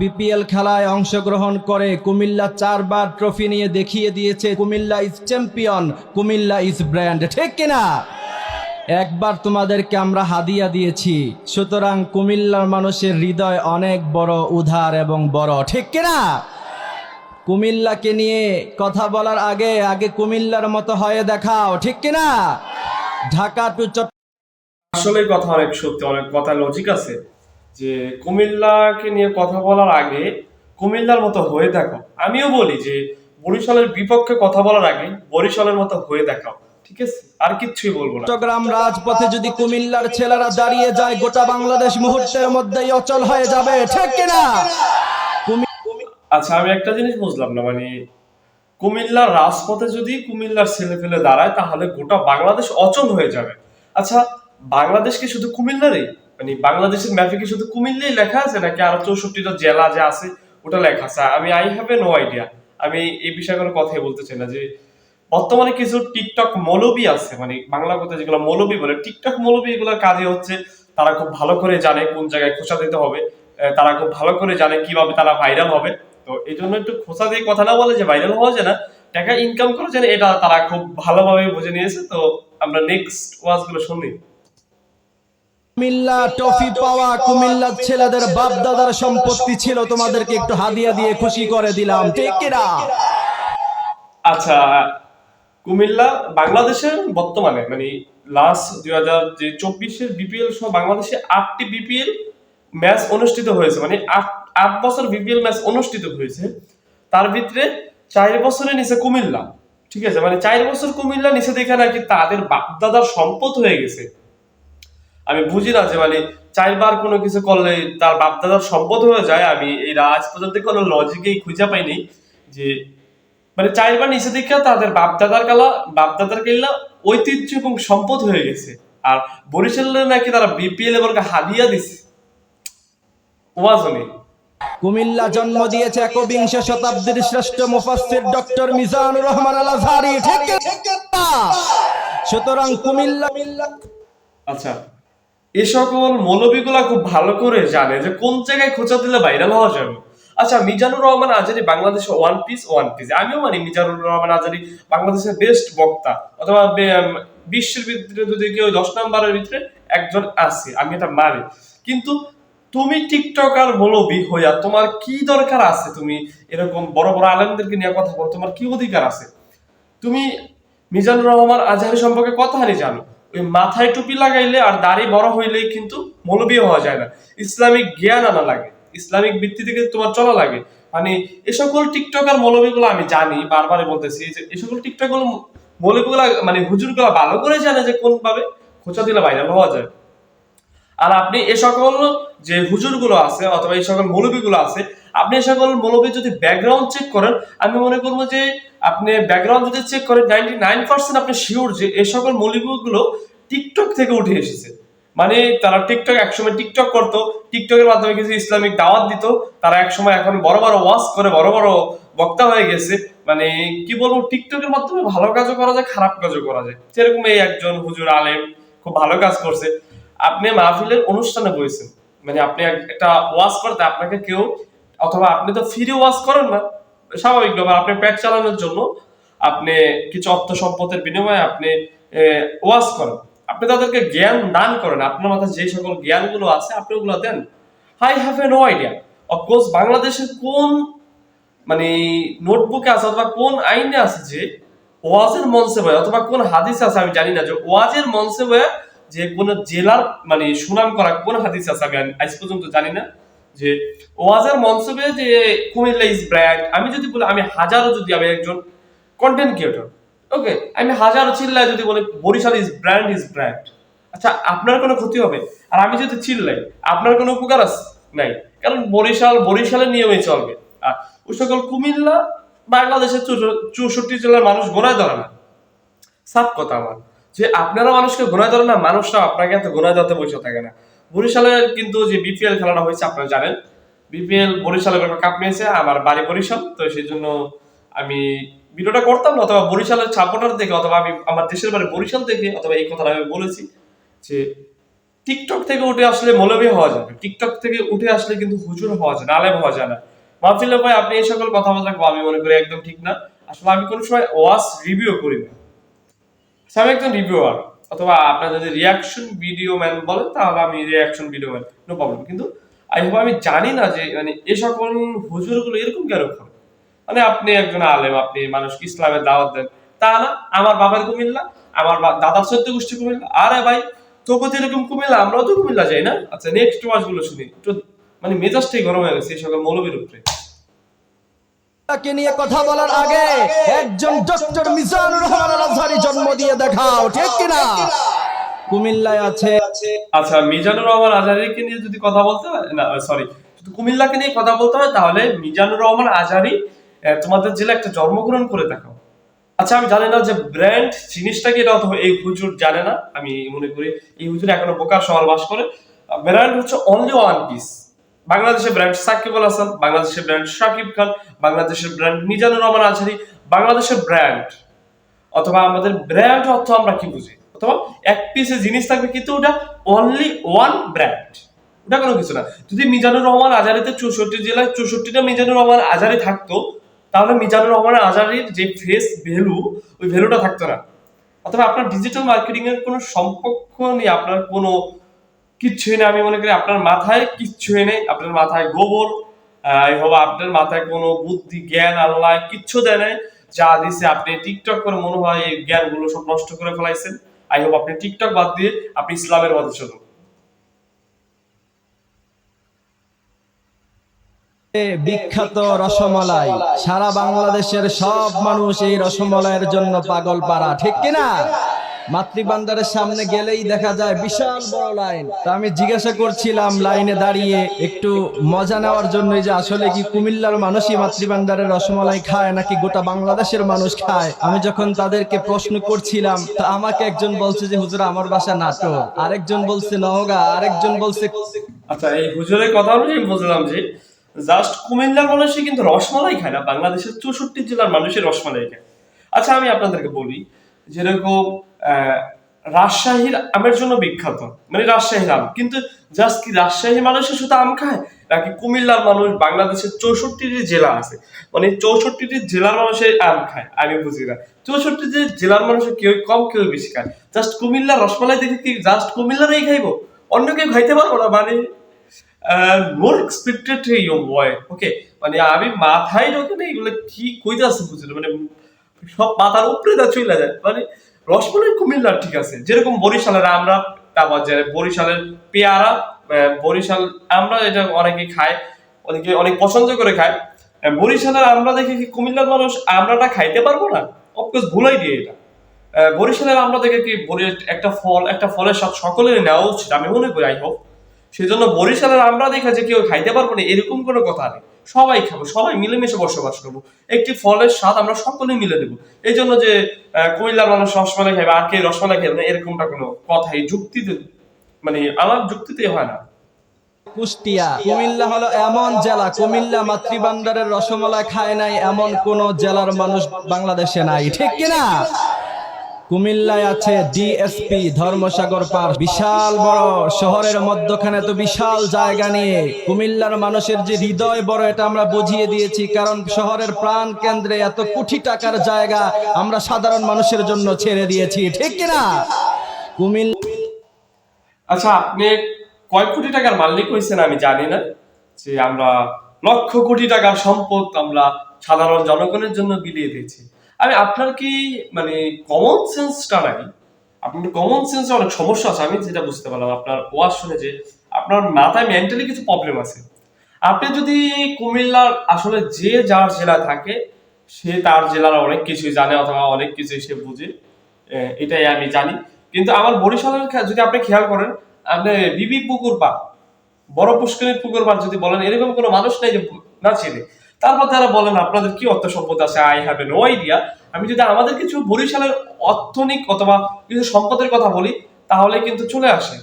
BPL খেলায় অংশগ্রহণ করে কুমিল্লা 4 বার ট্রফি নিয়ে দেখিয়ে দিয়েছে Comilla is champion, Comilla is brand, ঠিক কিনা? একবার তোমাদেরকে আমরা হাদিয়া দিয়েছি, সুতরাং কুমিল্লার মানুষের হৃদয় অনেক বড়, উদার এবং বড়, ঠিক কিনা? কুমিল্লাকে নিয়ে কথা বলার আগে আগে কুমিল্লার মতো হয়ে দেখাও, ঠিক কিনা? ঢাকা টু আসলে কথা অনেক সত্যি, অনেক কথা লজিক আছে যে কুমিল্লাকে নিয়ে কথা বলার আগে কুমিল্লার মতো হয়ে দেখো। আমিও বলি যে বরিশালের বিপক্ষে কথা বলার আগে বরিশালের মতো হয়ে দেখাও, ঠিক আছে? আর কিচ্ছুই বলবো না। চট্টগ্রাম রাজপথে যদি কুমিল্লার ছেলেরা দাঁড়িয়ে যায়, গোটা বাংলাদেশ মুহূর্তের মধ্যেই অচল হয়ে যাবে, ঠিক কিনা? আচ্ছা, আমি একটা জিনিস বুঝলাম না, মানে কুমিল্লার রাজপথে যদি কুমিল্লার ছেলে ফেলে দাঁড়ায় তাহলে গোটা বাংলাদেশ অচল হয়ে যাবে। আচ্ছা, বাংলাদেশ কি শুধু কুমিল্লারই, মানে বাংলাদেশের ম্যাপে কি শুধু কুমিল্লাই লেখা আছে নাকি আরো 64টা জেলা যে আছে ওটা লেখা আছে? আমি I have a no idea. আমি এই বিষয়ে কোনো কথাই বলতে চাই না। যে বর্তমানে কিছু টিকটক মৌলবি আছে, মানে বাংলা কথা যেগুলো মৌলবি বলে, টিকটক মৌলবি, এগুলোর কাজে হচ্ছে তারা খুব ভালো করে জানে কোন জায়গায় খোঁচা দিতে হবে, তারা খুব ভালো করে জানে কিভাবে তারা ভাইরাল হবে। তো এই জন্য একটু খোঁচা দিয়ে কথা না বলে যে ভাইরাল হওয়া যায় না, টাকা ইনকাম করা যায় না, এটা তারা খুব ভালোভাবে বুঝে নিয়েছে। তো আমরা নেক্সট ওয়াজ গুলো শুনি। কুমিল্লা ট্রফি পাওয়া কুমিল্লার ছেলেদের বাপ দাদার সম্পত্তি ছিল, তোমাদেরকে একটু হাদিয়া দিয়ে খুশি করে দিলাম, ঠিক কিনা? আচ্ছা, কুমিল্লা বাংলাদেশের বর্তমানে মানে লাস্ট 2024-এর বিপিএল সহ বাংলাদেশে 8টি বিপিএল ম্যাচ অনুষ্ঠিত হয়েছে, মানে 8 বছর বিপিএল ম্যাচ অনুষ্ঠিত হয়েছে। তার ভিতরে 4 বছরে নিচে কুমিল্লা, ঠিক আছে? মানে 4 বছর কুমিল্লা নিচে দেখে নাকি তাদের বাপদাদার সম্পদ হয়ে গেছে। আমি বুঝি না যে মানে 4 বার কোনো কিছু করলে তার বাপদাদার সম্পদ হয়ে যায়। আমি এই আজ পর্যন্ত কোনো লজিকেই খুঁজে পাইনি যে মানে 4 বার নিচে দেখে তাদের বাপদাদার কেল্লা ঐতিহ্য এবং সম্পদ হয়ে গেছে। আর বরিশালের নাকি তারা বিপিএল এবং হাদিয়া দিছে ওয়াজনে। কুমিল্লা জন্ম দিয়েছে একবিংশ শতাব্দীর শ্রেষ্ঠ মুফাসসির ডক্টর মিজানুর রহমান আল আজহারি, ঠিক কিনা? সুতরাং কুমিল্লা আচ্ছা, এ সকল মৌলবীগুলা খুব ভালো করে জানে যে কোন জায়গায় খোঁচা দিলে ভাইরাল হওয়া যাবে। আচ্ছা, মিজানুর রহমান আজহারি বাংলাদেশে ওয়ান পিস আমিও মানি মিজানুর রহমান আজহারি বাংলাদেশের বেস্ট বক্তা, অথবা বিশ্বের ভিতরে যদি কেউ 10 নম্বরের ভিতরে একজন আছে, আমি এটা মানি। কিন্তু তুমি টিকটকার মৌলবী হইয়া তোমার কি দরকার আছে? তুমি এরকম বড় বড় আলেমদেরকে নিয়ে কথা বলো, তোমার কি অধিকার আছে? তুমি মিজানুর রহমান আজহারি সম্পর্কে কতখানি জানো? ওই মাথায় টুপি লাগাইলে আর দাড়ি বড় হইলেই কিন্তু মৌলবী হওয়া যায় না। ইসলামিক জ্ঞান আনা লাগে, ইসলামিক ভিত্তি থেকে তোমার চলা লাগে। মানে এ সকল টিকটকার মৌলবীগুলো আমি জানি, বারবারই বলতেছি যে এ সকল টিকটক মৌলবীগুলা মানে হুজুরগুলা ভালো করে জানে যে কোন ভাবে খোঁচা দিলে ভাইরাল হওয়া যায়। আর আপনি এ সকল যে হুজুরগুলো আছে অথবা এই সকল মৌলবীগুলো আছে, আপনি এ সকল মৌলবী যদি ব্যাকগ্রাউন্ড চেক করেন, আমি মনে করবো যে আপনি ব্যাকগ্রাউন্ড যদি চেক করেন 99% আপনি শিওর যে এ সকল মৌলবীগুলো টিকটক থেকে উঠে এসেছে। মানে তারা টিকটক একসময় টিকটক করতো, টিকটকের মাধ্যমে কিছু ইসলামিক দাওয়াত দিত, তারা একসময় এখন বড় বড় ওয়াজ করে বড় বড় বক্তা হয়ে গেছে। মানে কি বলবো, টিকটকের মাধ্যমে ভালো কাজও করা যায়, খারাপ কাজও করা যায়। যেরকম এই একজন হুজুর আলেম খুব ভালো কাজ করছে। আপনি মাহফিলের অনুষ্ঠানে বসেছেন, মানে আপনি একটা ওয়াজ করতে আপনাকে কেউ, অথবা আপনি তো ফ্রি ওয়াজ করেন না, স্বাভাবিক ব্যাপার, আপনি পেট চালানোর জন্য আপনি কিছু অর্থ সম্পদের বিনিময়ে আপনি ওয়াজ করেন, আপনি তাদেরকে জ্ঞান দান করেন, আপনার মাথায় যে সকল জ্ঞানগুলো আছে আপনি ওগুলো দেন। I have a no idea of course বাংলাদেশের কোন মানে নোটবুকে আছে অথবা কোন আইনে আছে যে ওয়াজের মঞ্চে বয়ে, অথবা কোন হাদিস আছে আমি জানি না যে ওয়াজের মঞ্চে বয়ে যে কোন জেলার মানে সুনাম করা কোন হাদিস আছে, আমি আজ পর্যন্ত জানি না যে ওয়াজের মঞ্চে বয়ে যে কুমিল্লা ইজ ব্র্যান্ড। আমি যদি বলি, আমি হাজারো যদি আমি একজন কন্টেন্ট ক্রিয়েটর, ওকে, আমি হাজারো চিল্লায় যদি বলি বরিশাল ইজ ব্র্যান্ড, আচ্ছা আপনার কোনো ক্ষতি হবে? আর আমি যদি চিল্লাই আপনার কোনো উপকার আছে? নাই, কারণ বরিশালের নিয়মে চলবে। আর ওই সকল কুমিল্লা বাংলাদেশের 64 জেলার মানুষ গোনায় ধরে না। সাফ কথা আমার যে আপনারা মানুষকে গোনায় ধরে না, মানুষরা আপনাকে এত গোনায় ধরতে বসে থাকে না। বরিশালের কিন্তু যে বিপিএল খেলাটা হয়েছে আপনারা জানেন, বিপিএল বরিশালের কাপ নিয়েছে, আমার বাড়ি বরিশাল, তো সেই জন্য আমি ভিডিওটা করতাম না, অথবা বরিশালের সাপোর্টার থেকে, অথবা আমি আমার দেশের বাড়ি বরিশাল থেকে, অথবা এই কথাটা আমি বলেছি যে টিকটক থেকে উঠে আসলে মৌলবী হওয়া যাবে, টিকটক থেকে উঠে আসলে কিন্তু হুজুর হওয়া যায় না, আলেম হওয়া যায় না। মাহফিল ভাই আপনি এই সকল কথা বলা আমি মনে করি একদম ঠিক না। আসলে আমি কোনো সময় ওয়াজ রিভিউ করি না, আমি একজন রিভিউয়ার, অথবা আপনার যদি রিয়াকশন ভিডিও ম্যান বলেন তাহলে আমি reaction video man, no problem. কিন্তু আমি জানি না যে মানে এই সকল হুজুরগুলো এরকম কেন করে। মানে আপনি একজন আলেম, আপনি মানুষকে ইসলামের দাওয়াত দেন, তা না আমার বাবার কুমিল্লা, আমার দাদার চোদ্দ গোষ্ঠী কুমিল্লা, আরে ভাই তোকে তো এরকম কুমিল্লা, আমরাও তো কুমিল্লা যাই না। আচ্ছা নেক্সট ওয়াজ গুলো শুনি একটু, মানে মেজাজটাই গরম হয়ে গেছে এই সকল মৌলবীর উপরে। কে নিয়ে কথা বলার আগে একজন ডক্টর মিজানুর রহমান আল আজহারি জন্ম দিয়ে দেখাও, ঠিক কিনা? কুমিল্লায় আছে। আচ্ছা মিজানুর রহমান আজহারিকে নিয়ে যদি কথা বলতে হয়, না সরি, শুধু কুমিল্লাকে নিয়ে কথা বলতে হয়, তাহলে মিজানুর রহমান আজহারি তোমাদের জেলা একটা জন্মগ্রহণ করে দেখাও। আচ্ছা আমি জানি না যে ব্র্যান্ড জিনিসটা কি, এটা অথবা এই হুজুর জানে না, আমি মনে করি এই হুজুর এখনো বোকার শহর বাস করে। ব্র্যান্ড হচ্ছে অনলি ওয়ান পিস। বাংলাদেশের ব্র্যান্ড সাকিব আল হাসান, বাংলাদেশের ব্র্যান্ড শাকিব খান, বাংলাদেশের ব্র্যান্ড মিজানুর রহমান আজহারি, বাংলাদেশের ব্র্যান্ড। অথবা আমাদের ব্র্যান্ড অর্থ আমরা কি বুঝি, অথবা এক পিসে জিনিস থাকবে কিন্তু ওটা অনলি ওয়ান ব্র্যান্ড, ওটা কোনো কিছু না। যদি মিজানুর রহমান আজহারিতে 64 জেলায় 64টা মিজানুর রহমান আজহারি থাকতো, তাহলে মিজানুর রহমান আজহারির যে ফেস ভ্যালু, ওই ভ্যালুটা থাকতো না। অথবা আপনার ডিজিটাল মার্কেটিং এর কোনো সম্পর্ক নেই, আপনার কোনো কিচ্ছুই নেই। আমি মনে করি আপনার মাথায় কিচ্ছুই নেই, আপনার মাথায় গোবর, হবা আপনার মাথায় কোনো বুদ্ধি জ্ঞান আল্লাহ কিচ্ছু দেয় নাই, যা দিছে আপনি টিকটক করে মনে হয় এই জ্ঞানগুলো সব নষ্ট করে ফেলাইছেন। আই হোপ আপনি টিকটক বাদ দিয়ে আপনি ইসলামের পথে চলুন। বিখ্যাত রসমালাই, সারা বাংলাদেশের সব মানুষ এই রসমালাইয়ের জন্য পাগল পারা, ঠিক কিনা? মাতৃভান্ডারের সামনে গেলেই দেখা যায় বিশাল বড় লাইন। তা আমি জিজ্ঞাসা করছিলাম লাইনে দাঁড়িয়ে একটু মজা নেওয়ার জন্য যে আসলে কি কুমিল্লার মানুষই মাতৃভান্ডারের রসমালাই খায় নাকি গোটা বাংলাদেশের মানুষ খায়। আমি যখন তাদেরকে প্রশ্ন করছিলাম, তা আমাকে একজন বলছে যে হুজুর আমার বাসা নাটোর, আরেকজন বলছে নওগাঁ, আরেকজন বলছে। আচ্ছা এই হুজুরের কথা অনুযায়ী বুঝলাম যে জাস্ট কুমিল্লার মানুষই কিন্তু রসমালাই খায় না, বাংলাদেশের 64 জেলার মানুষের রসমালাই খায়। আচ্ছা আমি আপনাদেরকে বলি, যেরকম রাজশাহীর আমের জন্য বিখ্যাত, মানে রাজশাহীর আম, কিন্তু জাস্ট কি রাজশাহী মানুষের শুধু আম খায় নাকি কুমিল্লার মানুষ বাংলাদেশের 64টি জেলা আছে, মানে 64টি জেলার মানুষের আম খায়? আমি বুঝি না 64টি জেলার মানুষের কেউ কম কেউ বেশি খায়। জাস্ট কুমিল্লার রসমালাই দেখে কি জাস্ট কুমিল্লারই খাইবো, অন্য কেউ খাইতে পারবো না? মানে মোর এক্সপেক্টেড ইয়োর বয়, ওকে, মানে আমি মাথায় ঢোকে না এগুলো কি কইতে আসছে বুঝলি, মানে সব মাথার উপরে দা চলে যায়। মানে রসমালাই কুমিল্লার ঠিক আছে, যেরকম বরিশালের আমরা, তারপর যে বরিশালের পেয়ারা, বরিশাল আমরা এটা অনেকে খায়, অনেকে অনেক পছন্দ করে খায়। বরিশালের আমরা দেখি কি কুমিল্লার মানুষ আমরাটা খাইতে পারবো না? অফকোর্স ভুলাই দিয়ে এটা। বরিশালের আমরা দেখে কি একটা ফলের স্বাদ সকলের নেওয়া উচিত, আমি মনে করি। আই হোপ সেই জন্য বরিশালের আমরা দেখা যে কেউ খাইতে পারবো না এরকম কোনো কথা নেই, সবাই খাবো, সবাই মিলেমিশে বসবাস করবো, একটি ফলের স্বাদ আমরা সকলে মিলে দেবো। এই জন্য যে কুমিল্লার মানুষ রসমালাই খাইবে আর কে রসমালাই খাইবে না, এরকমটা কোনো কথাই যুক্তিতে, মানে আমার যুক্তিতে হয় না। কুষ্টিয়া, কুমিল্লা হলো এমন জেলা, কুমিল্লা মাতৃভান্ডারের রসমালাই খায় নাই এমন কোন জেলার মানুষ বাংলাদেশে নাই, ঠিক কিনা? কুমিল্লায় আছে ডিএসপি ধর্মসাগর পার্ক, বিশাল বড় শহরের মধ্যখানে তো বিশাল জায়গা নিয়ে কুমিল্লার মানুষের যে হৃদয় বড় এটা আমরা বুঝিয়ে দিয়েছি, কারণ শহরের প্রাণ কেন্দ্রে এত কোটি টাকার জায়গা আমরা সাধারণ মানুষের জন্য ছেড়ে দিয়েছি, ঠিক কিনা? কুমিল্লা। আচ্ছা আপনি কয় কোটি টাকার মালিক হয়েছেন আমি জানি না, যে আমরা লক্ষ কোটি টাকার সম্পদ আমরা সাধারণ জনগণের জন্য বিলিয়ে দিয়েছি। আমি আপনার কি মানে কমন সেন্সটা নাই? আপনার কমন সেন্সে অনেক সমস্যা আছে, আমি যেটা বুঝতে পারলাম আপনার ওয়াজ শুনে, যে আপনার মাথায় মেন্টালি কিছু প্রবলেম আছে। আপনি যদি কুমিল্লার আসলে যে যার জেলা থাকে সে তার জেলার অনেক কিছুই জানে অথবা অনেক কিছুই সে বুঝে, এটাই আমি জানি। কিন্তু আমার বরিশালের যদি আপনি খেয়াল করেন, আপনি বিবি পুকুর পার, বড় পুষ্করিণীর পুকুর পার যদি বলেন, এরকম কোনো মানুষ নাই যে না চিনে। তারপর তারা বলেন আপনাদের কি অর্থ সম্পদ আছে, আই হ্যাভ নো আইডিয়া। আমি যদি আমাদের কিছু বরিশালের অর্থনিক অথবা কিছু সম্পদের কথা বলি তাহলে কিন্তু চলে আসে।